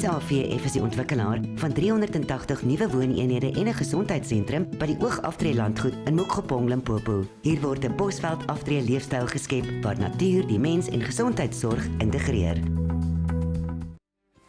SAVF is die ontwikkelaar van 380 nuwe wooneenhede en 'n gesondheidssentrum by die Oogaftreelandgoed in Mokgopong, Limpopo. Hier word 'n Bosveld aftree leefstyl geskep waar natuur, die mens en gesondheidsorg integreer.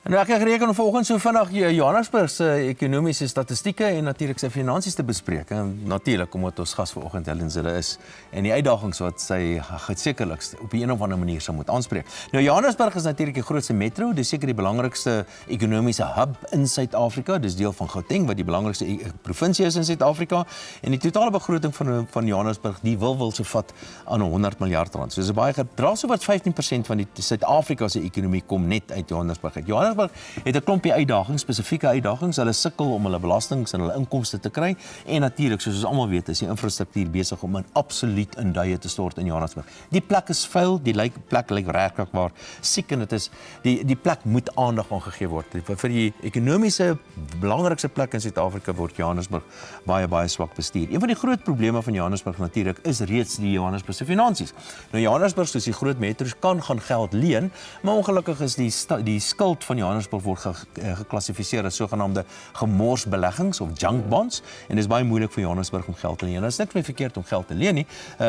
En ek het gereken om vanoggend so vinnig Johannesburg se ekonomiese statistieke en natuurlik sy finansies te bespreek. En natuurlik omdat ons gas vanoggend Helen Zille is en die uitdagings wat sy sekerlik op 'n of ander manier sou moet aanspreek. Nou Johannesburg is natuurlik die grootste metro, dis seker die belangrikste ekonomiese hub in Suid-Afrika. Dis deel van Gauteng wat die belangrikste provinsie is in Suid-Afrika en die totale begroting van Johannesburg, die wil so vat aan 100 miljard rand. So dis baie gedra, so wat 15% van die Suid-Afrika se ekonomie kom net uit Johannesburg uit. Johannesburg het 'n klompie uitdagings, spesifieke uitdagings. Hulle sukkel om hulle belastings en hulle inkomste te kry en natuurlik, soos ons almal weet, is die infrastruktuur besig om absoluut in duie te stort in Johannesburg. Die plek is vuil, die plek lyk regtig waar siek en dit is die plek moet aandag aan gegee word. Vir die ekonomiese belangrikste plek in Suid-Afrika word Johannesburg baie swak bestuur. Een van die groot probleme van Johannesburg natuurlik is reeds die Johannesburgse finansies. Nou Johannesburg soos die groot metros kan gaan geld leen, maar ongelukkig is die skuld van Johannesburg word geklassifiseer as sogenaamde gemorsbeleggings of junk bonds en dit is baie moeilik vir Johannesburg om geld te leen. Dit is niks meer verkeerd om geld te leen nie,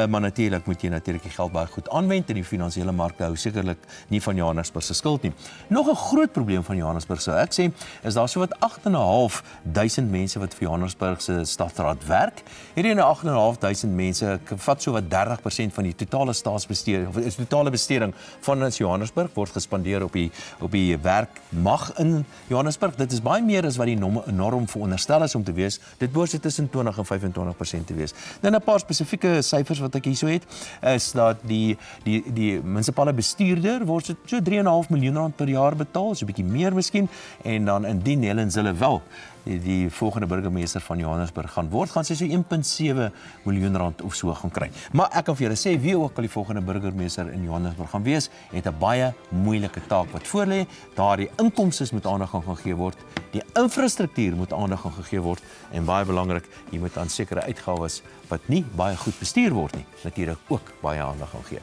maar natuurlik moet jy die geld baie goed aanwend en die finansiële markte hou sekerlik nie van Johannesburg se skuld nie. Nog 'n groot probleem van Johannesburg sou ek sê, is daar so wat 8.500 mense wat vir Johannesburg se stadsraad werk. Hierdie 8.500 mense vat so wat 30% van die totale staatsbesteding of die totale besteding van Johannesburg word gespandeer op die werkmag in Johannesburg. Dit is baie meer as wat die norm veronderstel is om te wees. Dit behoort tussen 20 en 25% te wees. Dan 'n paar spesifieke syfers wat ek hierso het, is dat die munisipale bestuurder word so 3,5 miljoen rand per jaar betaal, so 'n bietjie meer miskien, en dan indien Helen Zille wel die volgende burgemeester van Johannesburg gaan sy so 1,7 miljoen rand of so gaan kry. Maar ek kan vir julle sê, wie ook al die volgende burgemeester in Johannesburg gaan wees, het 'n baie moeilike taak wat voor lê. Daar die inkomste moet aandag aan gegee word, die infrastruktuur moet aandag aan gegee word en baie belangrik, jy moet aan sekere uitgawes wat nie baie goed bestuur word nie, natuurlik ook baie aandag aan gee.